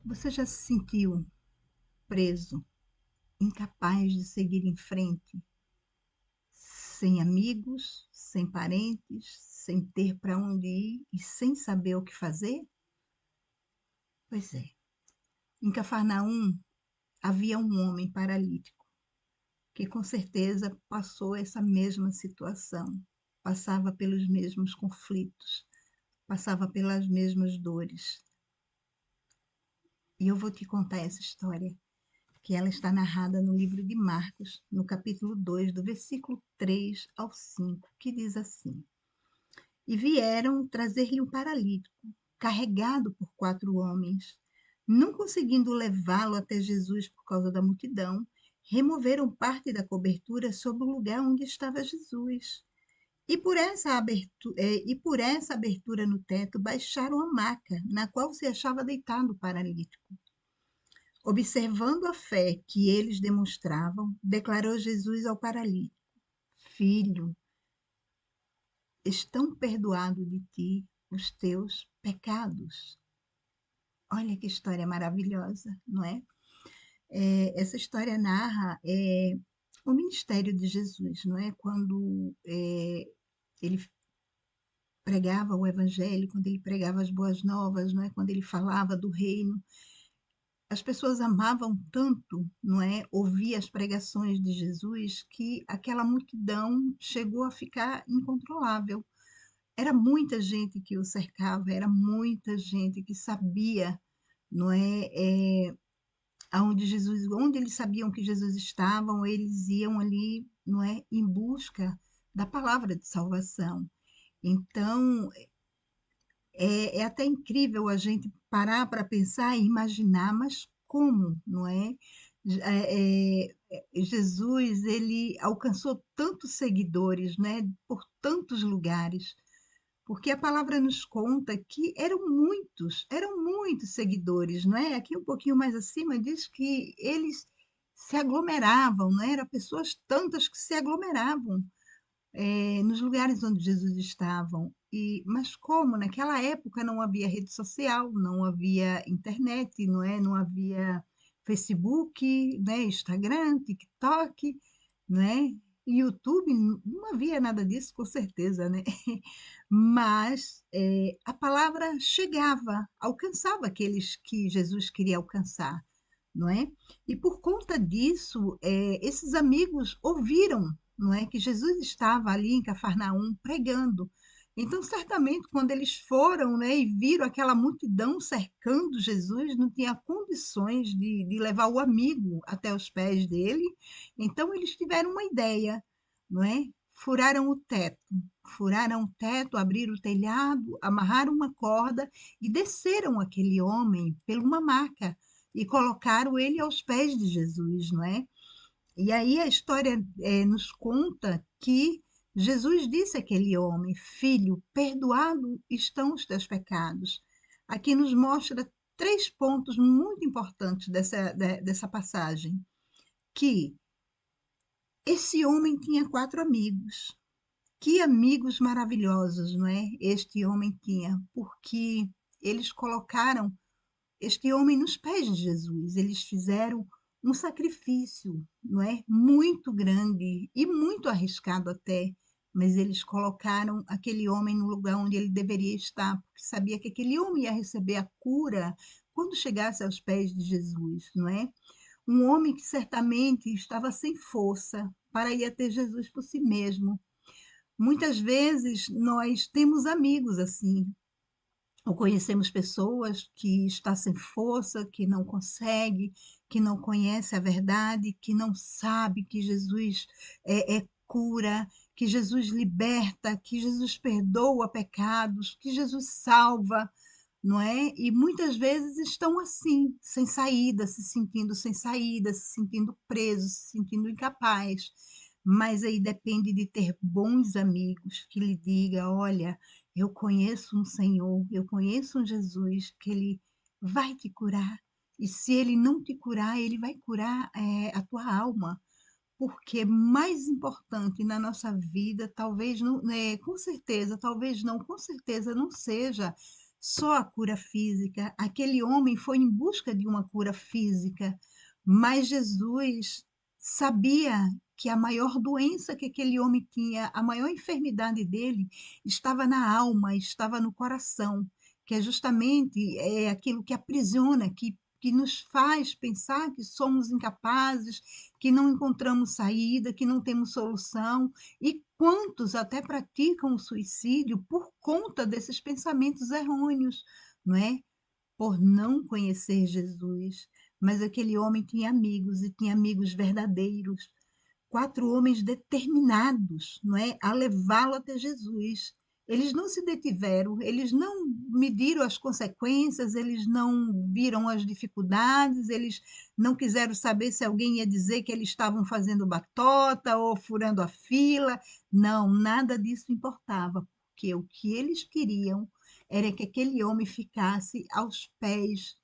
Você já se sentiu preso, incapaz de seguir em frente, sem amigos, sem parentes, sem ter para onde ir e sem saber o que fazer? Pois é. Em Cafarnaum havia um homem paralítico que com certeza passou essa mesma situação, passava pelos mesmos conflitos, passava pelas mesmas dores. E eu vou te contar essa história, que ela está narrada no livro de Marcos, no capítulo 2, do versículo 3 ao 5, que diz assim: E vieram trazer-lhe um paralítico, carregado por 4 homens. Não conseguindo levá-lo até Jesus por causa da multidão, removeram parte da cobertura sobre o lugar onde estava Jesus. E por essa abertura no teto baixaram a maca, na qual se achava deitado o paralítico. Observando a fé que eles demonstravam, declarou Jesus ao paralítico: Filho, estão perdoados de ti os teus pecados. Olha que história maravilhosa, não é? Essa história narra o ministério de Jesus, não é? Quando ele pregava o evangelho, quando ele pregava as boas novas, não é? Quando ele falava do reino, as pessoas amavam tanto, não é, ouvir as pregações de Jesus, que aquela multidão chegou a ficar incontrolável. Era muita gente que o cercava, era muita gente que sabia, não é, onde eles sabiam que Jesus estava, eles iam ali, não é, em busca da palavra de salvação. Então, é até incrível a gente parar para pensar e imaginar, mas como, não é? Jesus, ele alcançou tantos seguidores, né, por tantos lugares, porque a palavra nos conta que eram muitos seguidores, não é? Aqui um pouquinho mais acima diz que eles se aglomeravam, não é? Eram pessoas tantas que se aglomeravam nos lugares onde Jesus estava. Mas como naquela época não havia rede social, não havia internet, não é? Não havia Facebook, né? Instagram, TikTok, não é? YouTube, não havia nada disso, com certeza, né? Mas a palavra chegava, alcançava aqueles que Jesus queria alcançar, não é? E por conta disso, esses amigos ouviram, não é, que Jesus estava ali em Cafarnaum pregando. Então, certamente, quando eles foram, né, e viram aquela multidão cercando Jesus, não tinha condições de levar o amigo até os pés dele. Então, eles tiveram uma ideia, não é? Furaram o teto, abriram o telhado, amarraram uma corda e desceram aquele homem por uma maca e colocaram ele aos pés de Jesus, não é? E aí a história nos conta que Jesus disse àquele homem: Filho, perdoado estão os teus pecados. Aqui nos mostra 3 pontos muito importantes dessa passagem. Que esse homem tinha 4 amigos. Que amigos maravilhosos, não é? Este homem tinha, porque eles colocaram este homem nos pés de Jesus. Eles fizeram um sacrifício, não é? Muito grande e muito arriscado até, mas eles colocaram aquele homem no lugar onde ele deveria estar, porque sabia que aquele homem ia receber a cura quando chegasse aos pés de Jesus, não é? Um homem que certamente estava sem força para ir até Jesus por si mesmo. Muitas vezes nós temos amigos assim, ou conhecemos pessoas que está sem força, que não consegue, que não conhece a verdade, que não sabe que Jesus é cura, que Jesus liberta, que Jesus perdoa pecados, que Jesus salva, não é? E muitas vezes estão assim, sem saída, se sentindo sem saída, se sentindo presos, se sentindo incapaz. Mas aí depende de ter bons amigos que lhe diga, olha, eu conheço um Senhor, eu conheço um Jesus que ele vai te curar. E se ele não te curar, ele vai curar a tua alma, porque mais importante na nossa vida, talvez não, com certeza, talvez não, com certeza não seja só a cura física. Aquele homem foi em busca de uma cura física, mas Jesus sabia que a maior doença que aquele homem tinha, a maior enfermidade dele, estava na alma, estava no coração, que é justamente aquilo que aprisiona, que nos faz pensar que somos incapazes, que não encontramos saída, que não temos solução, e quantos até praticam o suicídio por conta desses pensamentos errôneos, não é? Por não conhecer Jesus. Mas aquele homem tinha amigos, e tinha amigos verdadeiros, 4 homens determinados, não é, a levá-lo até Jesus. Eles não se detiveram, eles não mediram as consequências, eles não viram as dificuldades, eles não quiseram saber se alguém ia dizer que eles estavam fazendo batota ou furando a fila. Não, nada disso importava, porque o que eles queriam era que aquele homem ficasse aos pés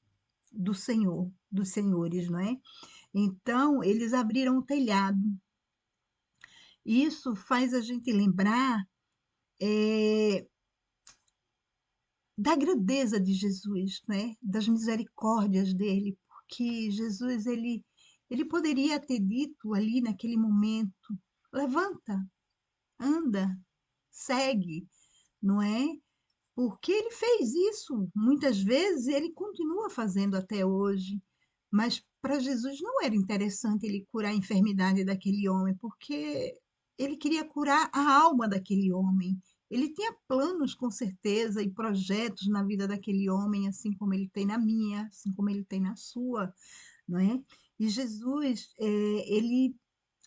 do Senhor, dos senhores, não é? Então, eles abriram o telhado. Isso faz a gente lembrar eh, da grandeza de Jesus, né? Das misericórdias dele, porque Jesus ele poderia ter dito ali naquele momento: levanta, anda, segue, não é? Porque ele fez isso muitas vezes, e ele continua fazendo até hoje. Mas para Jesus não era interessante ele curar a enfermidade daquele homem, porque ele queria curar a alma daquele homem. Ele tinha planos, com certeza, e projetos na vida daquele homem, assim como ele tem na minha, assim como ele tem na sua, não é? E Jesus, ele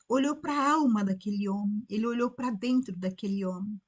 olhou para a alma daquele homem, ele olhou para dentro daquele homem,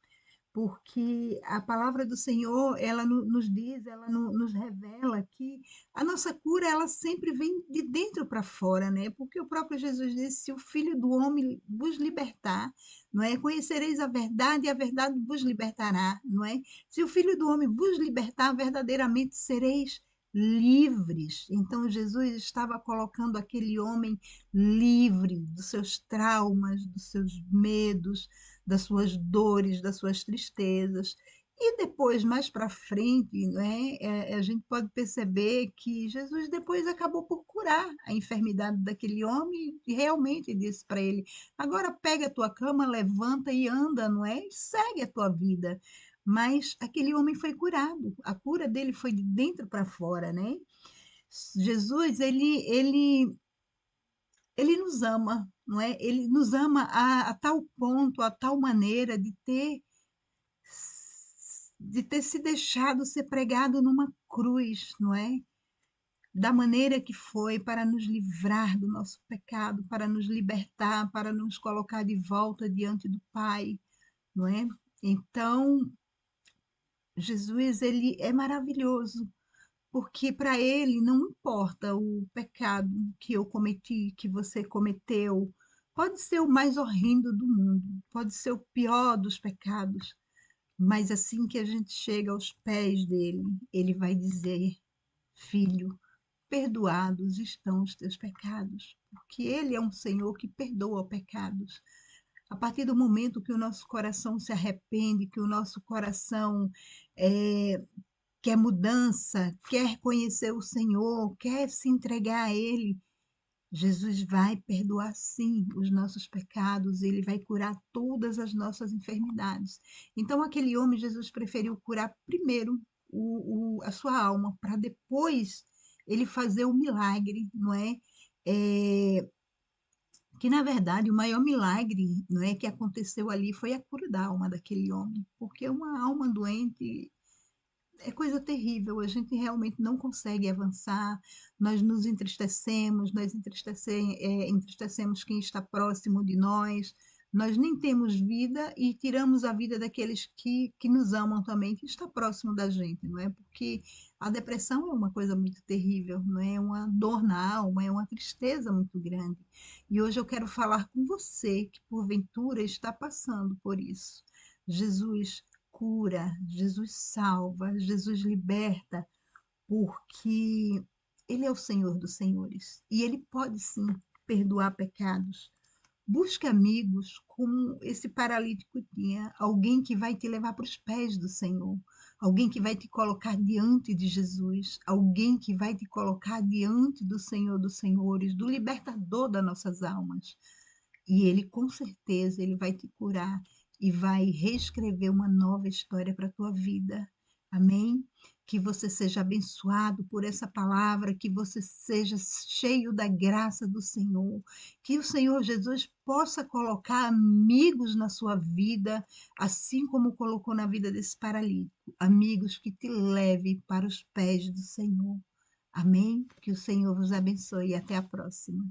porque a palavra do Senhor, ela nos diz, ela nos revela que a nossa cura, ela sempre vem de dentro para fora, né? Porque o próprio Jesus disse: se o Filho do Homem vos libertar, não é? Conhecereis a verdade e a verdade vos libertará, não é? Se o Filho do Homem vos libertar, verdadeiramente sereis livres. Então Jesus estava colocando aquele homem livre dos seus traumas, dos seus medos, das suas dores, das suas tristezas. E depois, mais para frente, né, a gente pode perceber que Jesus depois acabou por curar a enfermidade daquele homem e realmente disse para ele: agora pega a tua cama, levanta e anda, não é? E segue a tua vida. Mas aquele homem foi curado, a cura dele foi de dentro para fora, né? Jesus, ele nos ama, não é? Ele nos ama a tal ponto, a tal maneira de ter se deixado ser pregado numa cruz, não é? Da maneira que foi para nos livrar do nosso pecado, para nos libertar, para nos colocar de volta diante do Pai, não é? Então, Jesus, ele é maravilhoso, porque para ele não importa o pecado que eu cometi, que você cometeu. Pode ser o mais horrendo do mundo, pode ser o pior dos pecados, mas assim que a gente chega aos pés dele, ele vai dizer: filho, perdoados estão os teus pecados, porque ele é um Senhor que perdoa pecados. A partir do momento que o nosso coração se arrepende, que o nosso coração é, quer mudança, quer conhecer o Senhor, quer se entregar a Ele, Jesus vai perdoar sim os nossos pecados, ele vai curar todas as nossas enfermidades. Então, aquele homem, Jesus preferiu curar primeiro a sua alma, para depois ele fazer o milagre, não é? É, que na verdade o maior milagre, não é, que aconteceu ali foi a cura da alma daquele homem, porque uma alma doente é coisa terrível, a gente realmente não consegue avançar, nós nos entristecemos, entristecemos quem está próximo de nós nem temos vida e tiramos a vida daqueles que nos amam também, que está próximo da gente, não é? Porque a depressão é uma coisa muito terrível, não é? É uma dor na alma, é uma tristeza muito grande. E hoje eu quero falar com você que porventura está passando por isso. Jesus cura, Jesus salva, Jesus liberta, porque Ele é o Senhor dos Senhores e Ele pode sim perdoar pecados. Busque amigos como esse paralítico tinha, alguém que vai te levar para os pés do Senhor, alguém que vai te colocar diante de Jesus, alguém que vai te colocar diante do Senhor dos Senhores, do libertador das nossas almas. E ele, com certeza, ele vai te curar e vai reescrever uma nova história para a tua vida. Amém? Que você seja abençoado por essa palavra, que você seja cheio da graça do Senhor, que o Senhor Jesus possa colocar amigos na sua vida, assim como colocou na vida desse paralítico, amigos que te levem para os pés do Senhor. Amém? Que o Senhor vos abençoe e até a próxima.